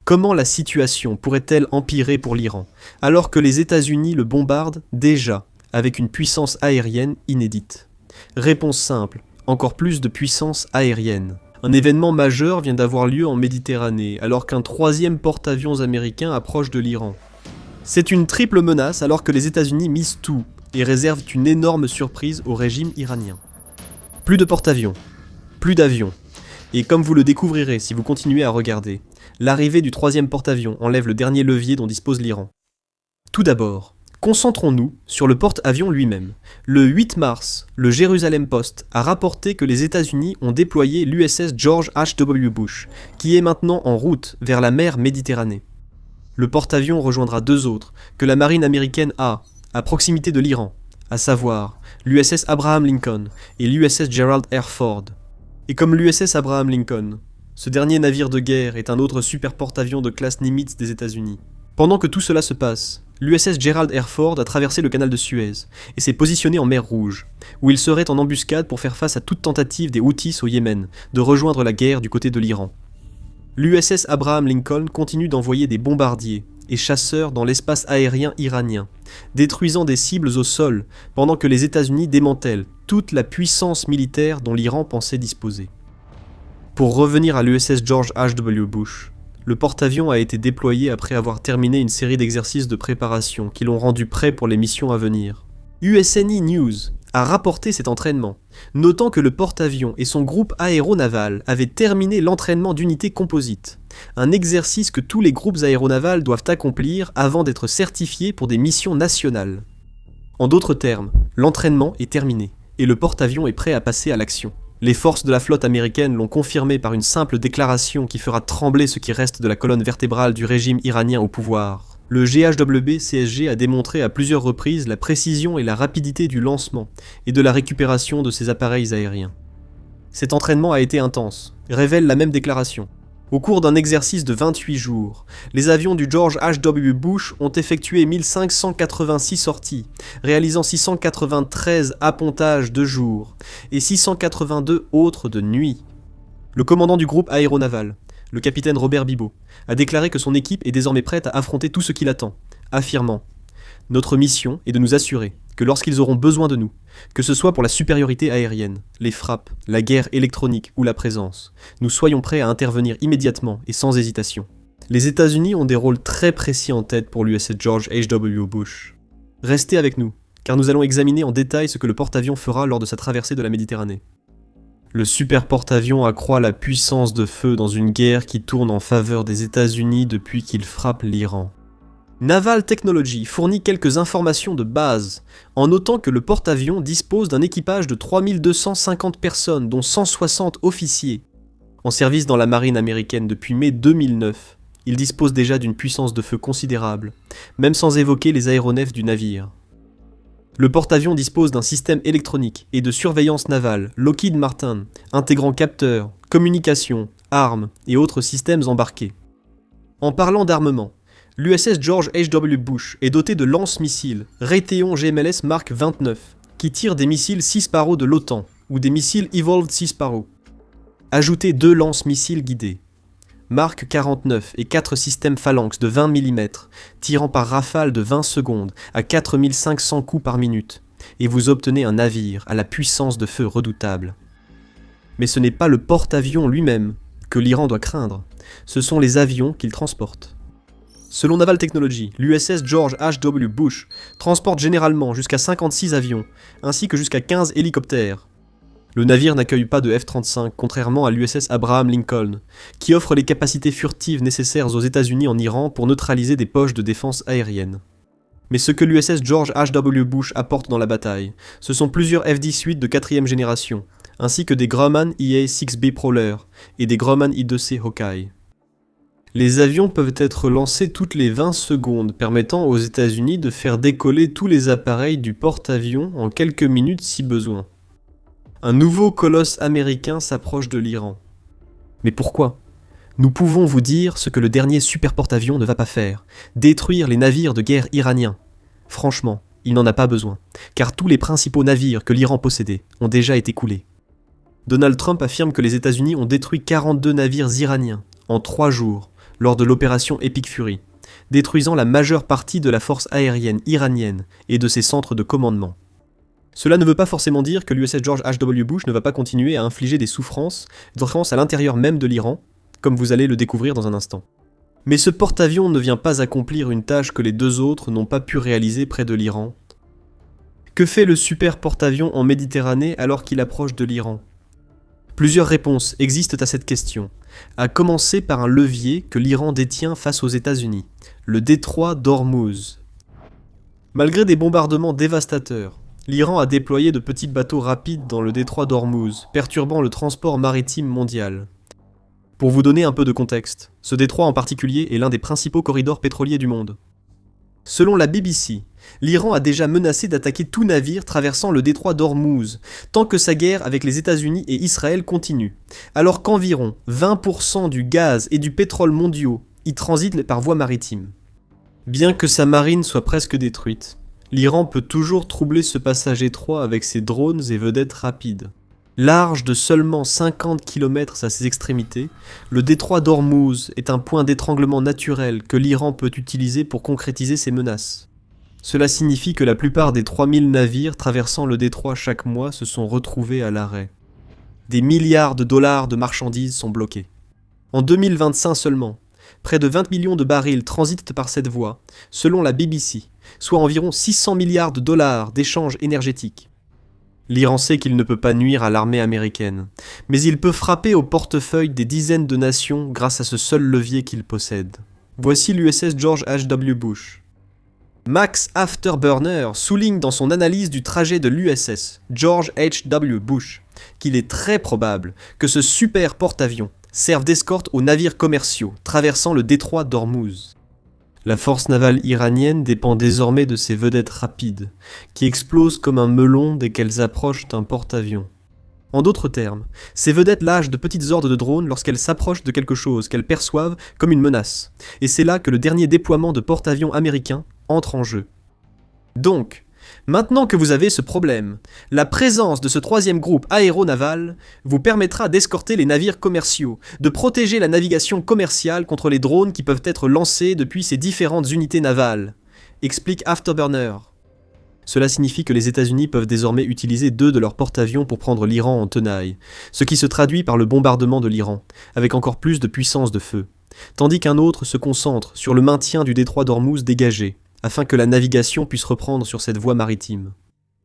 Comment la situation pourrait-elle empirer pour l'Iran, alors que les États-Unis le bombardent déjà avec une puissance aérienne inédite? Réponse simple, encore plus de puissance aérienne. Un événement majeur vient d'avoir lieu en Méditerranée, alors qu'un troisième porte-avions américain approche de l'Iran. C'est une triple menace alors que les États-Unis misent tout et réservent une énorme surprise au régime iranien. Plus de porte-avions, plus d'avions, et comme vous le découvrirez si vous continuez à regarder, l'arrivée du troisième porte-avions enlève le dernier levier dont dispose l'Iran. Tout d'abord, concentrons-nous sur le porte-avions lui-même. Le 8 mars, le Jerusalem Post a rapporté que les États-Unis ont déployé l'USS George H.W. Bush, qui est maintenant en route vers la mer Méditerranée. Le porte-avions rejoindra deux autres, que la marine américaine a, à proximité de l'Iran, à savoir l'USS Abraham Lincoln et l'USS Gerald R. Ford. Et comme l'USS Abraham Lincoln, ce dernier navire de guerre est un autre super porte-avions de classe Nimitz des États-Unis. Pendant que tout cela se passe, l'USS Gerald R. Ford a traversé le canal de Suez et s'est positionné en mer Rouge, où il serait en embuscade pour faire face à toute tentative des Houthis au Yémen de rejoindre la guerre du côté de l'Iran. L'USS Abraham Lincoln continue d'envoyer des bombardiers et chasseurs dans l'espace aérien iranien, détruisant des cibles au sol pendant que les États-Unis démantèlent toute la puissance militaire dont l'Iran pensait disposer. Pour revenir à l'USS George H.W. Bush, le porte-avions a été déployé après avoir terminé une série d'exercices de préparation qui l'ont rendu prêt pour les missions à venir. USNE News a rapporté cet entraînement, notant que le porte-avions et son groupe aéronaval avaient terminé l'entraînement d'unités composites, un exercice que tous les groupes aéronavals doivent accomplir avant d'être certifiés pour des missions nationales. En d'autres termes, l'entraînement est terminé, et le porte-avions est prêt à passer à l'action. Les forces de la flotte américaine l'ont confirmé par une simple déclaration qui fera trembler ce qui reste de la colonne vertébrale du régime iranien au pouvoir. Le GHWB-CSG a démontré à plusieurs reprises la précision et la rapidité du lancement et de la récupération de ces appareils aériens. Cet entraînement a été intense, révèle la même déclaration. Au cours d'un exercice de 28 jours, les avions du George H.W. Bush ont effectué 1586 sorties, réalisant 693 appontages de jour et 682 autres de nuit. Le commandant du groupe aéronaval, le capitaine Robert Bibot, a déclaré que son équipe est désormais prête à affronter tout ce qui l'attend, affirmant « Notre mission est de nous assurer que lorsqu'ils auront besoin de nous, que ce soit pour la supériorité aérienne, les frappes, la guerre électronique ou la présence, nous soyons prêts à intervenir immédiatement et sans hésitation. » Les États-Unis ont des rôles très précis en tête pour l'USS George H.W. Bush. Restez avec nous, car nous allons examiner en détail ce que le porte-avions fera lors de sa traversée de la Méditerranée. Le super porte-avions accroît la puissance de feu dans une guerre qui tourne en faveur des États-Unis depuis qu'il frappe l'Iran. Naval Technology fournit quelques informations de base, en notant que le porte-avions dispose d'un équipage de 3250 personnes, dont 160 officiers. En service dans la marine américaine depuis mai 2009, il dispose déjà d'une puissance de feu considérable, même sans évoquer les aéronefs du navire. Le porte-avions dispose d'un système électronique et de surveillance navale Lockheed Martin, intégrant capteurs, communications, armes et autres systèmes embarqués. En parlant d'armement, l'USS George H.W. Bush est doté de lance-missiles Raytheon GMLS Mark 29, qui tirent des missiles 6 Sparrow de l'OTAN, ou des missiles Evolved 6 Sparrow. Ajoutez 2 lance-missiles guidés, Mark 49 et 4 systèmes Phalanx de 20 mm, tirant par rafale de 20 secondes à 4500 coups par minute, et vous obtenez un navire à la puissance de feu redoutable. Mais ce n'est pas le porte-avions lui-même que l'Iran doit craindre, ce sont les avions qu'il transporte. Selon Naval Technology, l'USS George H.W. Bush transporte généralement jusqu'à 56 avions, ainsi que jusqu'à 15 hélicoptères. Le navire n'accueille pas de F-35, contrairement à l'USS Abraham Lincoln, qui offre les capacités furtives nécessaires aux États-Unis en Iran pour neutraliser des poches de défense aérienne. Mais ce que l'USS George H.W. Bush apporte dans la bataille, ce sont plusieurs F-18 de 4e génération, ainsi que des Grumman EA-6B Prowler et des Grumman I-2C Hawkeye. Les avions peuvent être lancés toutes les 20 secondes, permettant aux États-Unis de faire décoller tous les appareils du porte-avions en quelques minutes si besoin. Un nouveau colosse américain s'approche de l'Iran. Mais pourquoi ? Nous pouvons vous dire ce que le dernier super porte-avions ne va pas faire, détruire les navires de guerre iraniens. Franchement, il n'en a pas besoin, car tous les principaux navires que l'Iran possédait ont déjà été coulés. Donald Trump affirme que les États-Unis ont détruit 42 navires iraniens en 3 jours, lors de l'opération Epic Fury, détruisant la majeure partie de la force aérienne iranienne et de ses centres de commandement. Cela ne veut pas forcément dire que l'USS George H.W. Bush ne va pas continuer à infliger des souffrances à l'intérieur même de l'Iran, comme vous allez le découvrir dans un instant. Mais ce porte-avions ne vient pas accomplir une tâche que les deux autres n'ont pas pu réaliser près de l'Iran. Que fait le super porte-avions en Méditerranée alors qu'il approche de l'Iran ? Plusieurs réponses existent à cette question, à commencer par un levier que l'Iran détient face aux États-Unis, le détroit d'Ormuz. Malgré des bombardements dévastateurs, l'Iran a déployé de petits bateaux rapides dans le détroit d'Ormuz, perturbant le transport maritime mondial. Pour vous donner un peu de contexte, ce détroit en particulier est l'un des principaux corridors pétroliers du monde. Selon la BBC, l'Iran a déjà menacé d'attaquer tout navire traversant le détroit d'Ormuz, tant que sa guerre avec les États-Unis et Israël continue, alors qu'environ 20% du gaz et du pétrole mondiaux y transitent par voie maritime. Bien que sa marine soit presque détruite, l'Iran peut toujours troubler ce passage étroit avec ses drones et vedettes rapides. Large de seulement 50 km à ses extrémités, le détroit d'Ormuz est un point d'étranglement naturel que l'Iran peut utiliser pour concrétiser ses menaces. Cela signifie que la plupart des 3000 navires traversant le détroit chaque mois se sont retrouvés à l'arrêt. Des milliards de dollars de marchandises sont bloqués. En 2025 seulement, près de 20 millions de barils transitent par cette voie, selon la BBC, soit environ 600 milliards de dollars d'échanges énergétiques. L'Iran sait qu'il ne peut pas nuire à l'armée américaine, mais il peut frapper au portefeuille des dizaines de nations grâce à ce seul levier qu'il possède. Voici l'USS George H.W. Bush. Max Afterburner souligne dans son analyse du trajet de l'USS George H.W. Bush qu'il est très probable que ce super porte-avions serve d'escorte aux navires commerciaux traversant le détroit d'Ormuz. La force navale iranienne dépend désormais de ces vedettes rapides, qui explosent comme un melon dès qu'elles approchent d'un porte-avions. En d'autres termes, ces vedettes lâchent de petites hordes de drones lorsqu'elles s'approchent de quelque chose qu'elles perçoivent comme une menace, et c'est là que le dernier déploiement de porte-avions américains entre en jeu. Donc, maintenant que vous avez ce problème, la présence de ce troisième groupe aéronaval vous permettra d'escorter les navires commerciaux, de protéger la navigation commerciale contre les drones qui peuvent être lancés depuis ces différentes unités navales, explique Afterburner. Cela signifie que les États-Unis peuvent désormais utiliser 2 de leurs porte-avions pour prendre l'Iran en tenaille, ce qui se traduit par le bombardement de l'Iran, avec encore plus de puissance de feu, tandis qu'un autre se concentre sur le maintien du détroit d'Ormuz dégagé, afin que la navigation puisse reprendre sur cette voie maritime.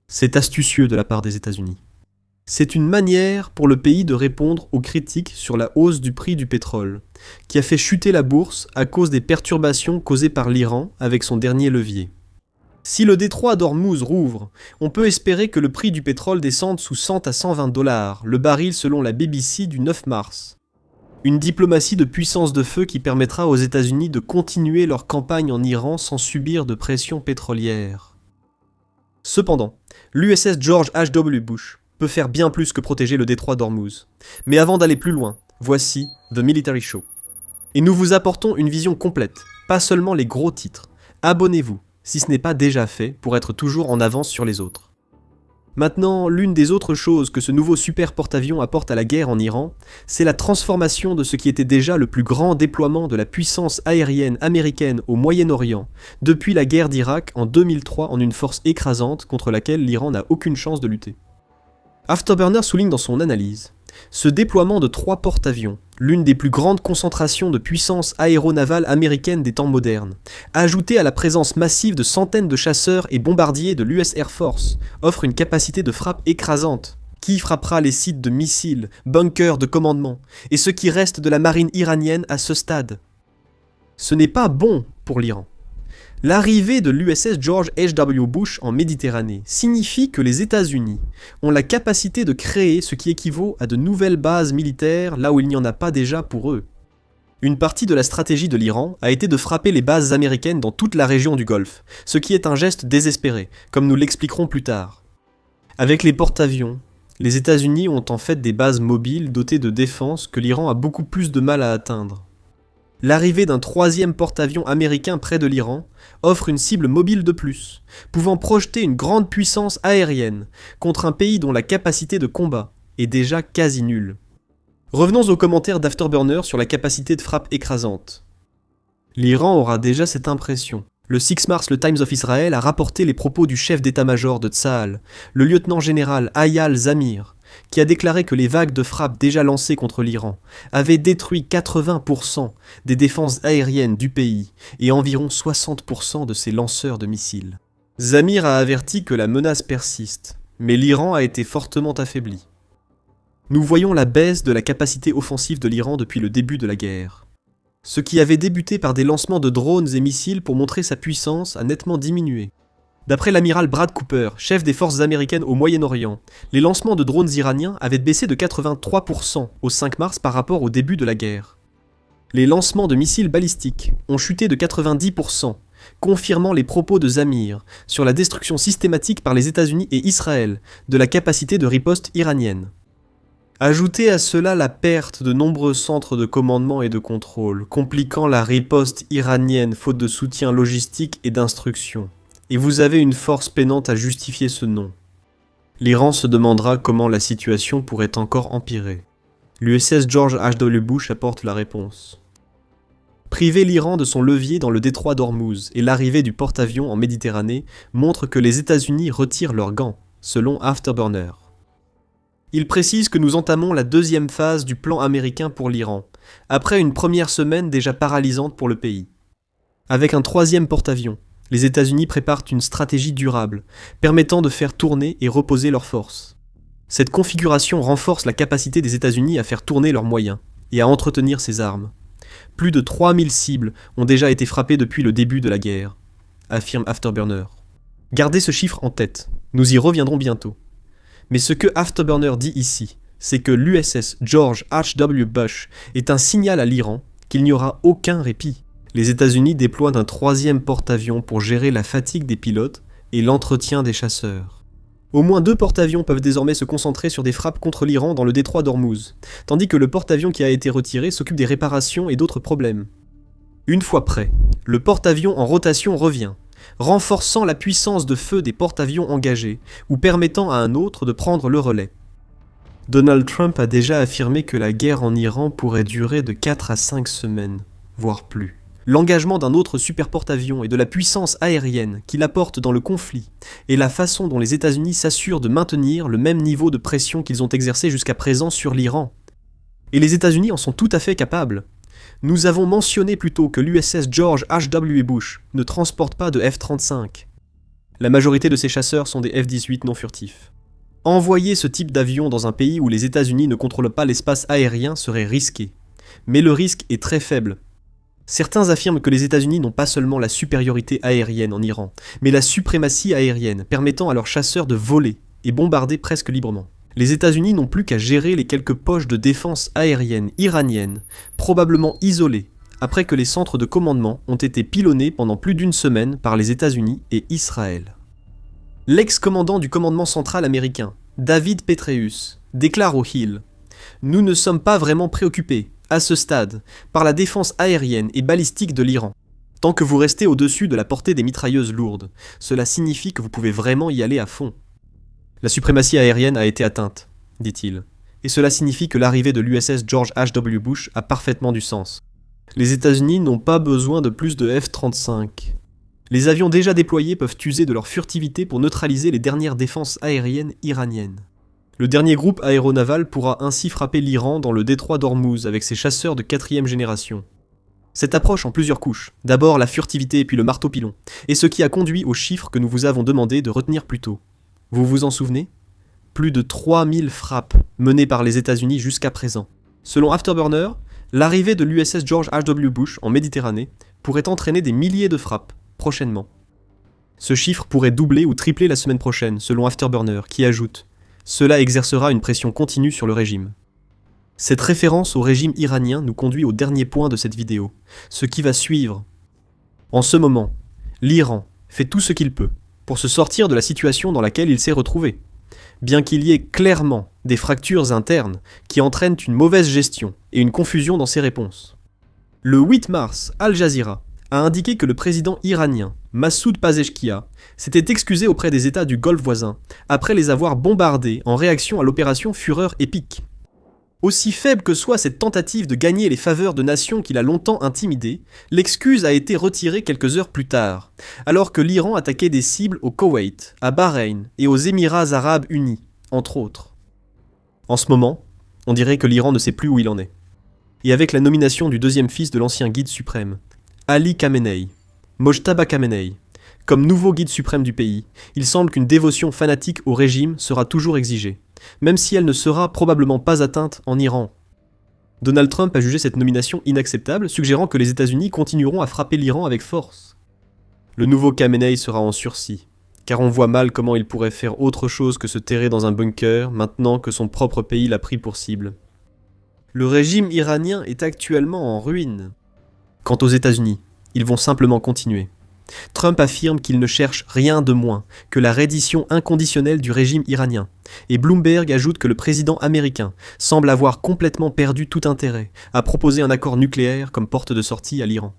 C'est astucieux de la part des États-Unis. C'est une manière pour le pays de répondre aux critiques sur la hausse du prix du pétrole, qui a fait chuter la bourse à cause des perturbations causées par l'Iran avec son dernier levier. Si le détroit d'Ormuz rouvre, on peut espérer que le prix du pétrole descende sous 100 à 120 $, le baril selon la BBC du 9 mars. Une diplomatie de puissance de feu qui permettra aux États-Unis de continuer leur campagne en Iran sans subir de pression pétrolière. Cependant, l'USS George H.W. Bush peut faire bien plus que protéger le détroit d'Ormuz. Mais avant d'aller plus loin, voici The Military Show. Et nous vous apportons une vision complète, pas seulement les gros titres. Abonnez-vous, si ce n'est pas déjà fait, pour être toujours en avance sur les autres. Maintenant, l'une des autres choses que ce nouveau super porte-avions apporte à la guerre en Iran, c'est la transformation de ce qui était déjà le plus grand déploiement de la puissance aérienne américaine au Moyen-Orient, depuis la guerre d'Irak en 2003 en une force écrasante contre laquelle l'Iran n'a aucune chance de lutter. Afterburner souligne dans son analyse, ce déploiement de 3 porte-avions, l'une des plus grandes concentrations de puissance aéronavale américaine des temps modernes, ajouté à la présence massive de centaines de chasseurs et bombardiers de l'US Air Force, offre une capacité de frappe écrasante. Qui frappera les sites de missiles, bunkers de commandement, et ce qui reste de la marine iranienne à ce stade? Ce n'est pas bon pour l'Iran. L'arrivée de l'USS George H.W. Bush en Méditerranée signifie que les États-Unis ont la capacité de créer ce qui équivaut à de nouvelles bases militaires là où il n'y en a pas déjà pour eux. Une partie de la stratégie de l'Iran a été de frapper les bases américaines dans toute la région du Golfe, ce qui est un geste désespéré, comme nous l'expliquerons plus tard. Avec les porte-avions, les États-Unis ont en fait des bases mobiles dotées de défense que l'Iran a beaucoup plus de mal à atteindre. L'arrivée d'un 3e porte-avions américain près de l'Iran offre une cible mobile de plus, pouvant projeter une grande puissance aérienne contre un pays dont la capacité de combat est déjà quasi nulle. Revenons aux commentaires d'Afterburner sur la capacité de frappe écrasante. L'Iran aura déjà cette impression. Le 6 mars, le Times of Israel a rapporté les propos du chef d'état-major de Tsahal, le lieutenant-général Ayal Zamir, qui a déclaré que les vagues de frappes déjà lancées contre l'Iran avaient détruit 80% des défenses aériennes du pays et environ 60% de ses lanceurs de missiles. Zamir a averti que la menace persiste, mais l'Iran a été fortement affaibli. Nous voyons la baisse de la capacité offensive de l'Iran depuis le début de la guerre. Ce qui avait débuté par des lancements de drones et missiles pour montrer sa puissance a nettement diminué. D'après l'amiral Brad Cooper, chef des forces américaines au Moyen-Orient, les lancements de drones iraniens avaient baissé de 83% au 5 mars par rapport au début de la guerre. Les lancements de missiles balistiques ont chuté de 90%, confirmant les propos de Zamir sur la destruction systématique par les États-Unis et Israël de la capacité de riposte iranienne. Ajoutez à cela la perte de nombreux centres de commandement et de contrôle, compliquant la riposte iranienne faute de soutien logistique et d'instruction. Et vous avez une force peinante à justifier ce nom. L'Iran se demandera comment la situation pourrait encore empirer. L'USS George H.W. Bush apporte la réponse. Priver l'Iran de son levier dans le détroit d'Ormuz et l'arrivée du porte-avions en Méditerranée montre que les États-Unis retirent leurs gants, selon Afterburner. Il précise que nous entamons la deuxième phase du plan américain pour l'Iran, après une première semaine déjà paralysante pour le pays. Avec un troisième porte-avions, les États-Unis préparent une stratégie durable, permettant de faire tourner et reposer leurs forces. Cette configuration renforce la capacité des États-Unis à faire tourner leurs moyens et à entretenir ses armes. Plus de 3000 cibles ont déjà été frappées depuis le début de la guerre, affirme Afterburner. Gardez ce chiffre en tête, nous y reviendrons bientôt. Mais ce que Afterburner dit ici, c'est que l'USS George H.W. Bush est un signal à l'Iran qu'il n'y aura aucun répit. Les États-Unis déploient un troisième porte-avions pour gérer la fatigue des pilotes et l'entretien des chasseurs. Au moins 2 porte-avions peuvent désormais se concentrer sur des frappes contre l'Iran dans le détroit d'Ormuz, tandis que le porte-avions qui a été retiré s'occupe des réparations et d'autres problèmes. Une fois prêt, le porte-avions en rotation revient, renforçant la puissance de feu des porte-avions engagés, ou permettant à un autre de prendre le relais. Donald Trump a déjà affirmé que la guerre en Iran pourrait durer de 4 à 5 semaines, voire plus. L'engagement d'un autre super porte-avions et de la puissance aérienne qu'il apporte dans le conflit, et la façon dont les États-Unis s'assurent de maintenir le même niveau de pression qu'ils ont exercé jusqu'à présent sur l'Iran. Et les États-Unis en sont tout à fait capables. Nous avons mentionné plus tôt que l'USS George H.W. Bush ne transporte pas de F-35. La majorité de ces chasseurs sont des F-18 non furtifs. Envoyer ce type d'avion dans un pays où les États-Unis ne contrôlent pas l'espace aérien serait risqué. Mais le risque est très faible. Certains affirment que les États-Unis n'ont pas seulement la supériorité aérienne en Iran, mais la suprématie aérienne, permettant à leurs chasseurs de voler et bombarder presque librement. Les États-Unis n'ont plus qu'à gérer les quelques poches de défense aérienne iraniennes, probablement isolées, après que les centres de commandement ont été pilonnés pendant plus d'une semaine par les États-Unis et Israël. L'ex-commandant du commandement central américain, David Petraeus, déclare au Hill « Nous ne sommes pas vraiment préoccupés, à ce stade, par la défense aérienne et balistique de l'Iran. Tant que vous restez au-dessus de la portée des mitrailleuses lourdes, cela signifie que vous pouvez vraiment y aller à fond. La suprématie aérienne a été atteinte, dit-il, et cela signifie que l'arrivée de l'USS George H.W. Bush a parfaitement du sens. Les États-Unis n'ont pas besoin de plus de F-35. Les avions déjà déployés peuvent user de leur furtivité pour neutraliser les dernières défenses aériennes iraniennes. Le dernier groupe aéronaval pourra ainsi frapper l'Iran dans le détroit d'Ormuz avec ses chasseurs de 4e génération. Cette approche en plusieurs couches, d'abord la furtivité puis le marteau-pilon, est ce qui a conduit aux chiffres que nous vous avons demandé de retenir plus tôt. Vous vous en souvenez ? Plus de 3000 frappes menées par les États-Unis jusqu'à présent. Selon Afterburner, l'arrivée de l'USS George H.W. Bush en Méditerranée pourrait entraîner des milliers de frappes prochainement. Ce chiffre pourrait doubler ou tripler la semaine prochaine, selon Afterburner, qui ajoute « Cela exercera une pression continue sur le régime ». Cette référence au régime iranien nous conduit au dernier point de cette vidéo, ce qui va suivre. En ce moment, l'Iran fait tout ce qu'il peut pour se sortir de la situation dans laquelle il s'est retrouvé, bien qu'il y ait clairement des fractures internes qui entraînent une mauvaise gestion et une confusion dans ses réponses. Le 8 mars, Al Jazeera a indiqué que le président iranien, Massoud Pezeshkian, s'était excusé auprès des États du Golfe voisin après les avoir bombardés en réaction à l'opération Fureur épique. Aussi faible que soit cette tentative de gagner les faveurs de nations qu'il a longtemps intimidées, l'excuse a été retirée quelques heures plus tard, alors que l'Iran attaquait des cibles au Koweït, à Bahreïn et aux Émirats arabes unis, entre autres. En ce moment, on dirait que l'Iran ne sait plus où il en est. Et avec la nomination du deuxième fils de l'ancien guide suprême, Ali Khamenei, Mojtaba Khamenei, comme nouveau guide suprême du pays, il semble qu'une dévotion fanatique au régime sera toujours exigée, même si elle ne sera probablement pas atteinte en Iran. Donald Trump a jugé cette nomination inacceptable, suggérant que les États-Unis continueront à frapper l'Iran avec force. Le nouveau Khamenei sera en sursis, car on voit mal comment il pourrait faire autre chose que se terrer dans un bunker maintenant que son propre pays l'a pris pour cible. Le régime iranien est actuellement en ruine. Quant aux États-Unis, ils vont simplement continuer. Trump affirme qu'il ne cherche rien de moins que la reddition inconditionnelle du régime iranien, et Bloomberg ajoute que le président américain semble avoir complètement perdu tout intérêt à proposer un accord nucléaire comme porte de sortie à l'Iran.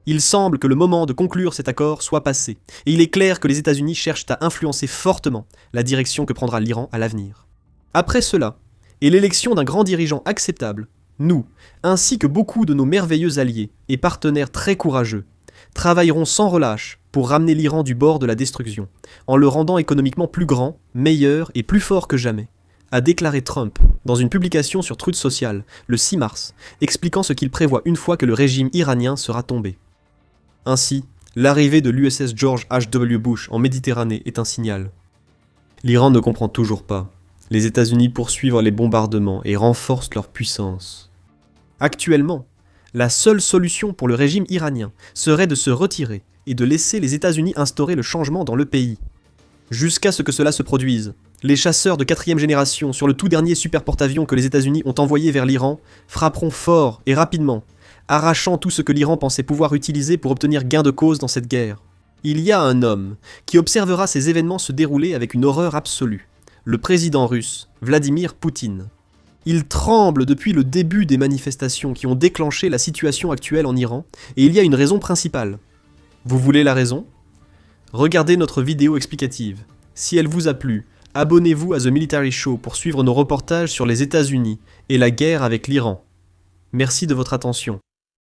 Il semble que le moment de conclure cet accord soit passé, et il est clair que les États-Unis cherchent à influencer fortement la direction que prendra l'Iran à l'avenir. Après cela, et l'élection d'un grand dirigeant acceptable, nous, ainsi que beaucoup de nos merveilleux alliés et partenaires très courageux, travailleront sans relâche pour ramener l'Iran du bord de la destruction, en le rendant économiquement plus grand, meilleur et plus fort que jamais, a déclaré Trump dans une publication sur Truth Social le 6 mars, expliquant ce qu'il prévoit une fois que le régime iranien sera tombé. Ainsi, l'arrivée de l'USS George H.W. Bush en Méditerranée est un signal. L'Iran ne comprend toujours pas. Les États-Unis poursuivent les bombardements et renforcent leur puissance. Actuellement, la seule solution pour le régime iranien serait de se retirer et de laisser les États-Unis instaurer le changement dans le pays. Jusqu'à ce que cela se produise, les chasseurs de 4e génération sur le tout dernier super porte-avions que les États-Unis ont envoyé vers l'Iran frapperont fort et rapidement, arrachant tout ce que l'Iran pensait pouvoir utiliser pour obtenir gain de cause dans cette guerre. Il y a un homme qui observera ces événements se dérouler avec une horreur absolue, le président russe, Vladimir Poutine. Il tremble depuis le début des manifestations qui ont déclenché la situation actuelle en Iran, et il y a une raison principale. Vous voulez la raison ? Regardez notre vidéo explicative. Si elle vous a plu, abonnez-vous à The Military Show pour suivre nos reportages sur les États-Unis et la guerre avec l'Iran. Merci de votre attention.